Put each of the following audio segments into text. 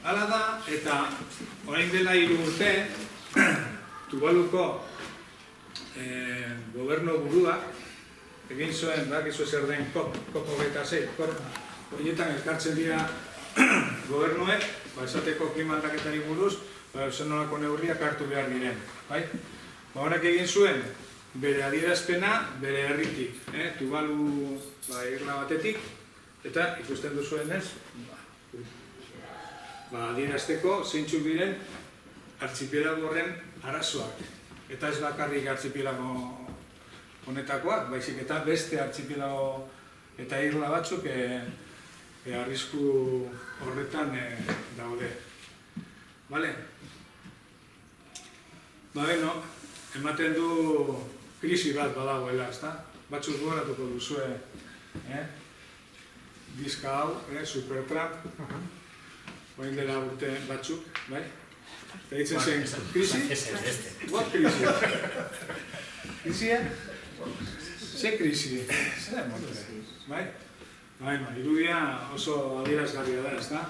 Hala da, eta orain dela 3 urte, Tuvaluko gobernu buruak egin zuen, bakizu zer den COP26, horietan elkartzen dira gobernuek, esateko klima aldaketari buruz, zer nolako neurriak hartu behar diren. Horak egin zuen, bere adierazpena, bere herritik, Tuvalu irla batetik, eta ikusten duzuenez, adierazteko zeintzuk diren artxipelago horren arazoak. Eta ez bakarrik artxipelago honetakoak, baizik eta beste artxipelago eta irla batzuk arrisku horretan daude. Bale? Ematen du krisi bat badagoela, ezta? Batzuk gogoratuko duzue diska hau, Supertramp, orain dela urte batzuk, bai? Eta ditzen zen, krisi? What krisi? Krisia? Ze krisi? Zer emote? Bai? Irudia oso adierazgarria da, ezta?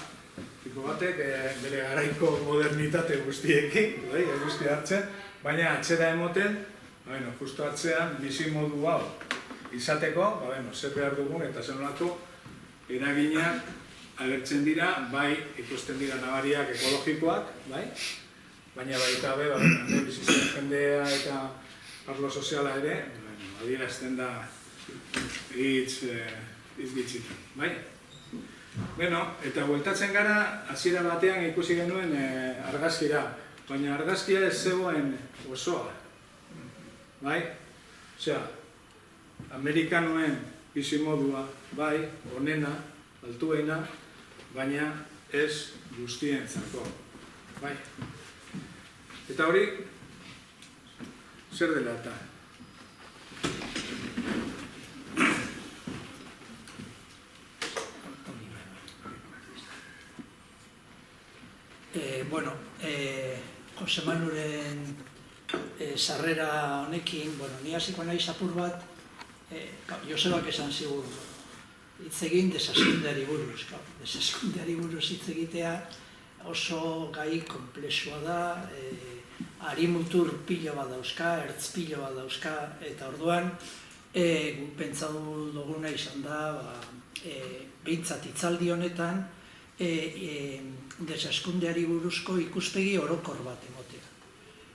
Tipo batek, bere garaiko modernitate guztiekin, guzti hartzen, baina atzera emoten, justu atzean, bizi modu hau izateko, zer behar dugun eta zer nolako eraginak agertzen dira, bai ikusten dira nabariak ekologikoak, baina baita bizitzen jendea eta arlo soziala ere, adierazten da hitz gitzitan. Eta bueltatzen gara, hasiera batean ikusi genuen argazkira, baina argazkia ez zegoen osoa. Osea, amerikanoen bizimodua, bai, onena, altuena, baina ez guztientzako. Eta hori, zer dela eta? Jose Manuren sarrera honekin, ni hasiko naiz apur bat, Josebak esan zigur, hitz egin desaskundeari buruz. Desaskundeari buruz hitz egitea oso gai komplexua da, harimutur pilo bat dauzka, ertz pilo bat dauzka, eta orduan pentsatu duguna izan da, behintzat hitzaldi honetan, desaskundeari buruzko ikuspegi orokor bat emotea.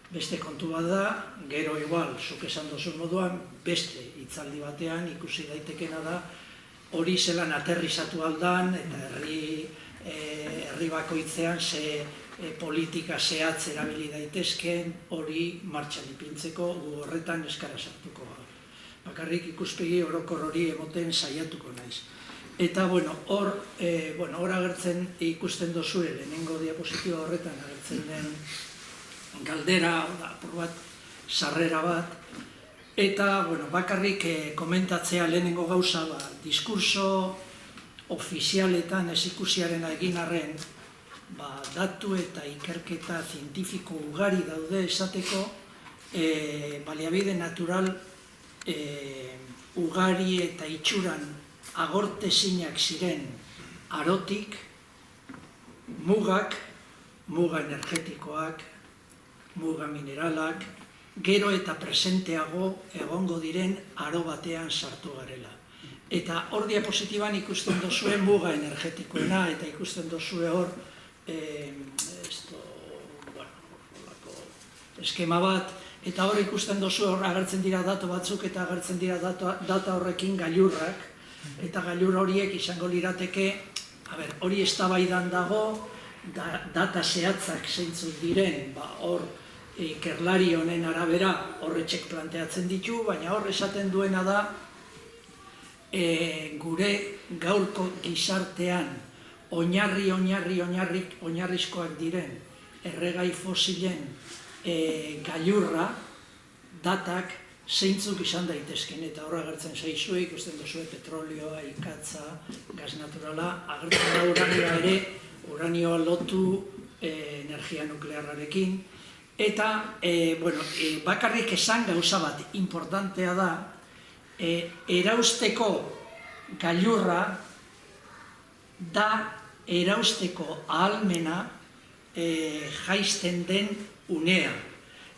Beste kontu bat da, gero igual, zuk esan dozun moduan, beste hitzaldi batean ikusi daitekena da, hori zelan aterrizatu aldan, eta herri bakoitzean ze politika zehatz erabili daitezken, hori martxan ipintzeko gu horretan eskara sartuko gara. Bakarrik ikuspegi orokor hori emoten saiatuko naiz. Eta, hor agertzen ikusten dozue, lehenengo diapositiba horretan agertzen den galdera, apur bat, sarrera bat, eta, bakarrik komentatzea lehenengo gauza, diskurso ofizialetan ez ikusiarena egin arren, datu eta ikerketa zientifiko ugari daude esateko, baliabide natural ugari eta itxuran agortezinak ziren arotik, mugak, muga energetikoak, muga mineralak, gero eta presenteago egongo diren aro batean sartu garela. Eta hor diapositiban ikusten dozue muga energetikoena, eta ikusten dozue hor eskema bat, eta hor ikusten dozue hor agertzen dira datu batzuk, eta agertzen dira data horrekin gailurrak, eta gailur horiek izango lirateke, hori eztabaidan dago, data zehatzak zeintzuk diren, hor ikerlari honen arabera horretxek planteatzen ditu, baina hor esaten duena da, gure gaurko gizartean oinarrizkoak diren erregai fosilen gailurra, datak, zeintzuk izan daitezken, eta horra agertzen zaizue, ikusten duzue petrolioa, ikatza, gas naturala, agertzen da uranioa ere, uranioa lotu energia nuklearrarekin, eta, bakarrik esan gauza bat importantea da, erausteko gailurra da erausteko ahalmena jaisten den unea.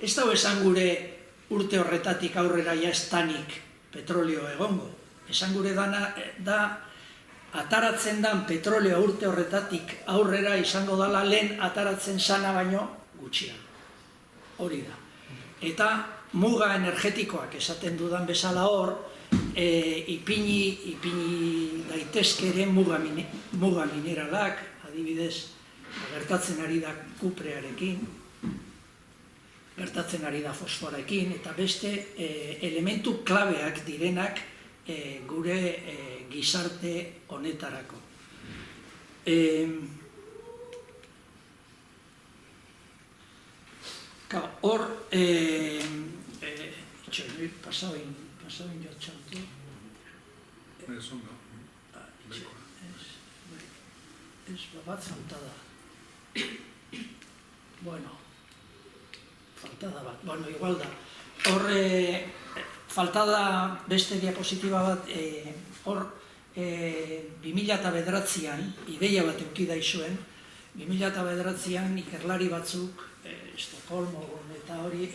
Ez dago esan gure urte horretatik aurrera jaztanik petrolio egongo. Esan gure da ataratzen dan petrolio urte horretatik aurrera izango dala lehen ataratzen sana baino gutxian. Hori da. Eta muga energetikoak esaten dudan bezala hor, ipini daitezke ere muga mineralak, adibidez, gertatzen ari da kuprearekin, gertatzen ari da fosforekin, eta beste elementu klabeak direnak gure gizarte honetarako. Hor, pasaoin jotxantu. Ez ondo. Ez, bat falta da. Bueno, falta da bat. Bueno, igual da. Hor, falta da beste diapositiba bat, hor, 2009an, ideia bat eukida izuen, 2009an ikerlari batzuk, Estocolmo eta hori,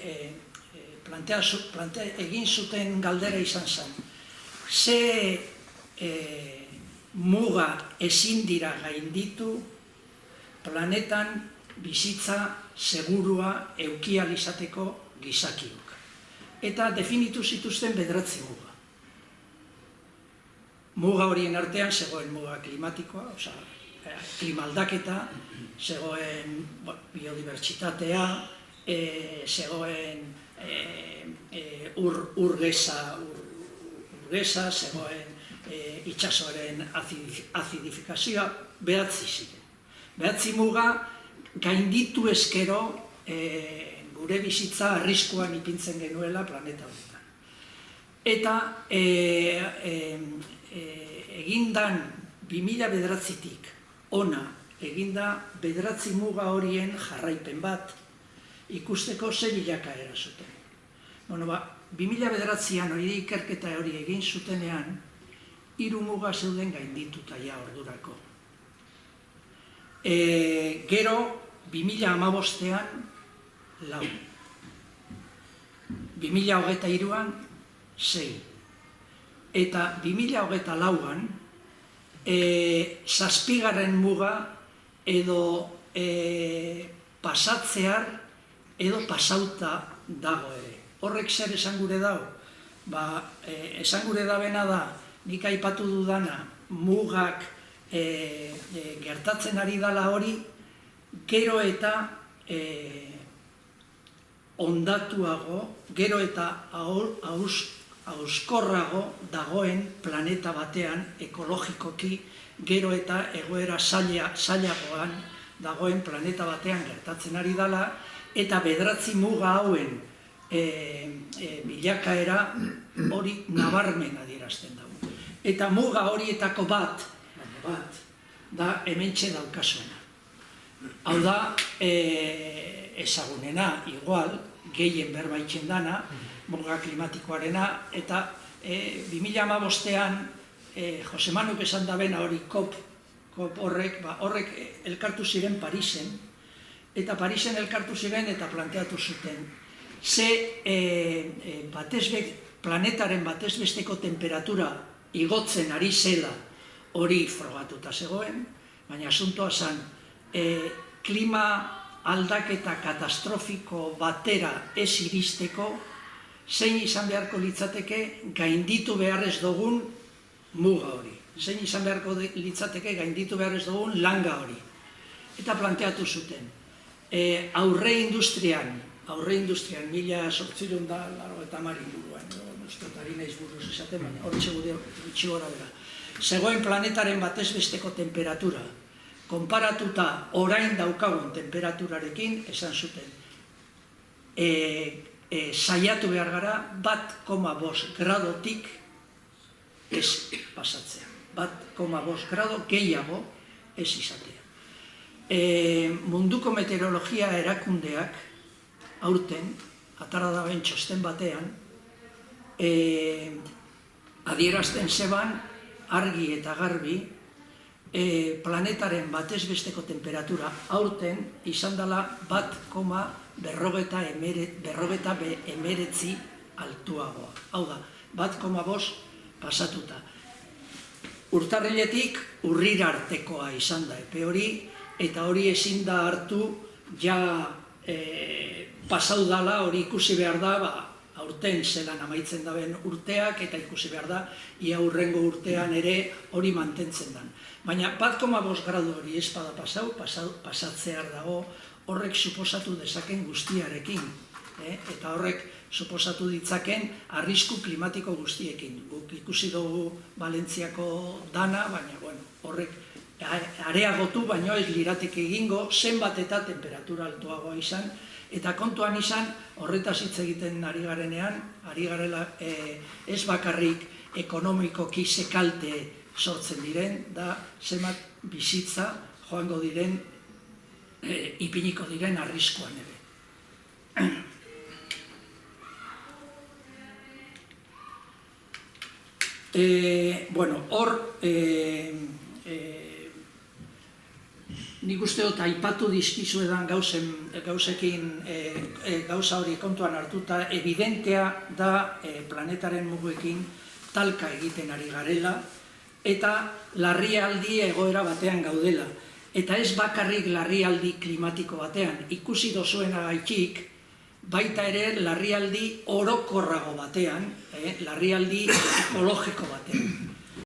egin zuten galdera izan zen. Ze muga ezin dira gainditu planetan bizitza segurua eukial izateko gizakiok. Eta definitu zituzten 9 muga. Muga horien artean zegoen muga klimatikoa, klima aldaketa, zegoen biodibertsitatea, zegoen urgeza, zegoen itxasoaren azidifikazioa, 9 ziren. 9 muga gainditu ezkero gure bizitza arriskuan ipintzen genuela planeta honetan. Eta egindan 2009tik ona eginda 9 muga horien jarraipen bat ikusteko ze bilakaera zuten. 2009an hori ikerketa hori egin zutenean 3 muga zeuden gaindituta ja ordurako. Gero 2015an 4. 2023an 6. Eta 2024an 7. muga edo pasatzear edo pasauta dago ere. Horrek zer esan gure dago? Esan gure dabena da, nik aipatu dudana, mugak gertatzen ari dala hori, gero eta ondatuago, gero eta auskorrago dagoen planeta batean, ekologikoki, gero eta egoera zailagoan dagoen planeta batean gertatzen ari dala, eta 9 muga hauen bilakaera hori nabarmen adierazten dago. Eta muga horietako bat, da hementxe daukasuena. Hau da, ezagunena, igual, gehien berbaitzen dana, muga klimatikoarena, eta 2015an, Jose Manuk esan dabena hori COP horrek elkartu ziren Parisen, eta Parisen elkartu ziren eta planteatu zuten. Ze planetaren batezbesteko temperatura igotzen ari zela hori frogatuta zegoen, baina asuntoa zen, klima aldaketa katastrofiko batera ez iristeko, zein izan beharko litzateke gainditu beharrez dugun muga hori. Zein izan beharko litzateke gainditu beharrez dugun langa hori. Eta planteatu zuten. Aurre industrian, 1880 inguruan, ustotari naiz buruz esaten, baina hortxe gutxi gora bera. Zegoen planetaren batezbesteko temperatura, konparatuta orain daukagun temperaturarekin, esan zuten, saiatu behar gara 1,5 gradotik ez pasatzea. 1,5 grado gehiago ez izatea. Munduko meteorologia erakundeak aurten, atara da ben txosten batean, adierazten zeban argi eta garbi planetaren batez besteko temperatura aurten izan dela 1,49 altuagoa. Hau da, 1,5 pasatuta. Urtarriletik urrira artekoa izan da epe hori, eta hori ezin da hartu ja pasau dala, hori ikusi behar da, aurten zelan amaitzen daben urteak, eta ikusi behar da, ia hurrengo urtean ere hori mantentzen den. Baina 1,5 gradu hori ez bada pasatzear dago, horrek suposatu dezaken guztiarekin, eta horrek suposatu ditzaken arrisku klimatiko guztiekin. Guk ikusi dugu Valentziako dana, baina horrek areagotu, baino ez liratek egingo, zenbat eta temperatura altuagoa izan, eta kontuan izan, horretaz hitz egiten ari garenean, ari garela ez bakarrik ekonomikoki ze kalte sortzen diren, da zenbat bizitza joango diren, ipiniko diren arriskuan ere. Hor, nik uste dut aipatu dizkizuedan gauzekin gauza hori kontuan hartuta, evidentea da planetaren mugekin talka egiten ari garela, eta larrialdi egoera batean gaudela. Eta ez bakarrik larrialdi klimatiko batean, ikusi dozuenagatik, baita ere larrialdi orokorrago batean, larrialdi ekologiko batean.